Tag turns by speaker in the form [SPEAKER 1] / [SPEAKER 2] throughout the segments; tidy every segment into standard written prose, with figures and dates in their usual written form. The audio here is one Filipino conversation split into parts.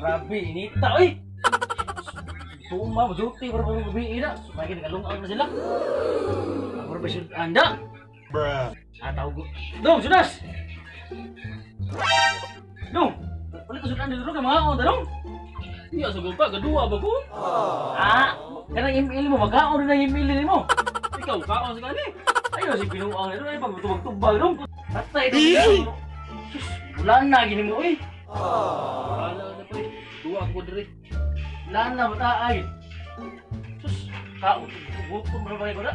[SPEAKER 1] Grabe, inita, oy! Tuma, majuti, para pang gabi na. Supaya nakalungaw na sila. Ang profesyon, anda!
[SPEAKER 2] Bruh.
[SPEAKER 1] Tawag ko. Dong, sudas! Dong! Palit ka sudan dito ka mga ako, dong! Hindi, asagol ka, gadua ba ko? Kanang email mo, magkaon rin ang email mo. Ikaw, kaon sa kani. Ayun, si pinuang na doon, ay pagtubag-tubag dong. Tatay, dong. Sus, bulan na, gini mo, eh. Wala na pa, eh. Dua ko diri. Bulan na, mataay. Sus, kaon, gutom na ba ko na?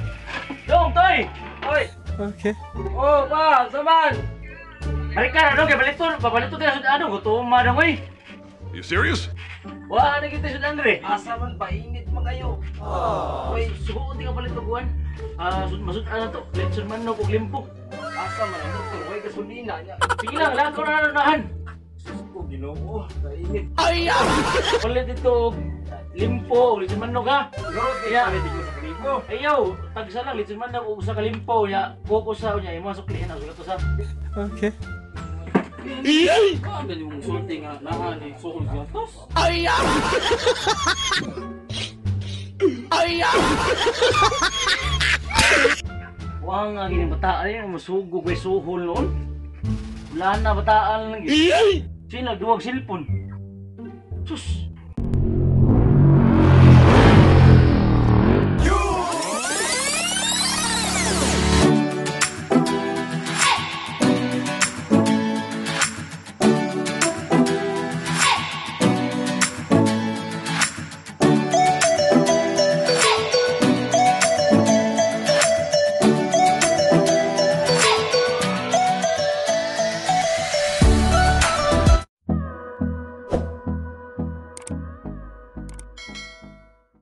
[SPEAKER 1] Dong, toy! Oy!
[SPEAKER 3] Okay.
[SPEAKER 1] Oh, pa, saman! Harika na dong, kaya balito tayo sa daan, gutuma dong, eh.
[SPEAKER 2] You serious?
[SPEAKER 1] Wah, na kita sa Andre.
[SPEAKER 4] Asa man ba init man kayo?
[SPEAKER 1] Oy, subukan ti ka palit tuguan. Masud ana to, lechon man no kog limpo.
[SPEAKER 4] Asa man ang motor, way gasolina niya.
[SPEAKER 1] Sige lang, lako na nahan.
[SPEAKER 4] Sus ko Ginoo, kainit.
[SPEAKER 1] Palit dito og limpo, lechon man no ka.
[SPEAKER 4] Siguro
[SPEAKER 1] Yeah.
[SPEAKER 4] kaya dito sa Pilipo.
[SPEAKER 1] Ayaw, tagsa lang lechon man no usa ka limpo ya. Focus sa unya, imo suklihan ang sulat sa.
[SPEAKER 3] Okay.
[SPEAKER 4] Ano yung sulti nga nahan ni Sohol Gatos?
[SPEAKER 1] Wa nga gini bataan yan, masugog kay suhol noon. Wala na bataan lang gini. Sino duwag silpon. Sus,